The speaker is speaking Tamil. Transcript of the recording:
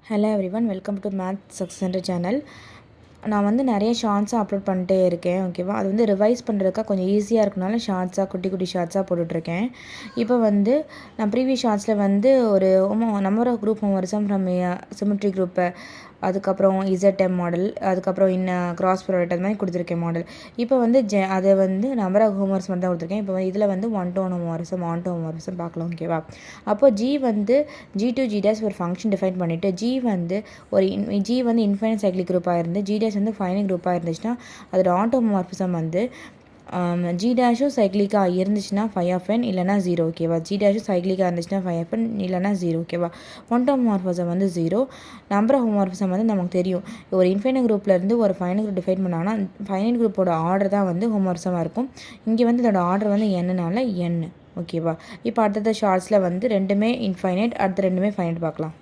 Hello everyone, welcome to math success centre channel. நான் வந்து நிறைய ஷார்ட்ஸாக அப்லோட் பண்ணிட்டே இருக்கேன். ஓகேவா, அது வந்து ரிவைஸ் பண்ணுறதுக்காக கொஞ்சம் ஈஸியாக இருக்கனால ஷார்ட்ஸாக குட்டி குட்டி ஷார்ட்ஸாக போட்டுட்ருக்கேன். இப்போ வந்து நான் ப்ரீவியஸ் ஷார்ட்ஸில் வந்து ஒரு நம்பர் ஆஃப் குரூப் ஹோம்ஒர்க்ஸும் ஃப்ரம் சிமெட்ரி குரூப்பு, அதுக்கப்புறம் இசட்எம் மாடல், அதுக்கப்புறம் கிராஸ் ப்ராடக்ட் அது மாதிரி கொடுத்துருக்கேன் மாடல். இப்போ வந்து அதை வந்து நம்பர் ஆஃப் ஹோம்ஒர்க்ஸ் மட்டும் தான் கொடுத்துருக்கேன். இப்போ இதில் வந்து 1-to-1 ஹோம்ஒர்க்ஸும் 1-to ஹோம்ஒர்க்ஸும் பார்க்கலாம். ஓகேவா, அப்போ ஜி வந்து G2G' ஒரு ஃபங்க்ஷன் டிஃபைன் பண்ணிவிட்டு ஜி வந்து இன்ஃபைனைட் சைக்ளிக் குரூப்பாக இருந்து G' வந்து ஃபைனைட் குரூப்பாக இருந்துச்சுன்னா அதோட ஆட்டோமார்பிசம் வந்து G' சைக்ளிக்காக இருந்துச்சுன்னா φ(n) இல்லைனா 0. ஓகேவா, G' சைக்ளிக்காக இருந்துச்சுன்னா φ(n) இல்லைனா 0. ஓகேவா, ஹோமோமார்பிசம் வந்து 0. நம்பர் ஆஃப் ஹோமோமார்பிசம் வந்து நமக்கு தெரியும். ஒரு இன்ஃபைனைட் குரூப்லேருந்து ஒரு ஃபைனைட் குரூப் டிஃபைன் பண்ணாங்கன்னா ஃபைனைட் குரூப்போட ஆர்டர் தான் வந்து ஹோமோமார்பிசமாக இருக்கும். இங்கே வந்து இதோட ஆர்டர் வந்து n. ஓகேவா, இப்போ அடுத்தது ஷார்ட்ஸில் வந்து ரெண்டுமே இன்ஃபைனைட், அடுத்த ரெண்டுமே ஃபைனைட் பார்க்கலாம்.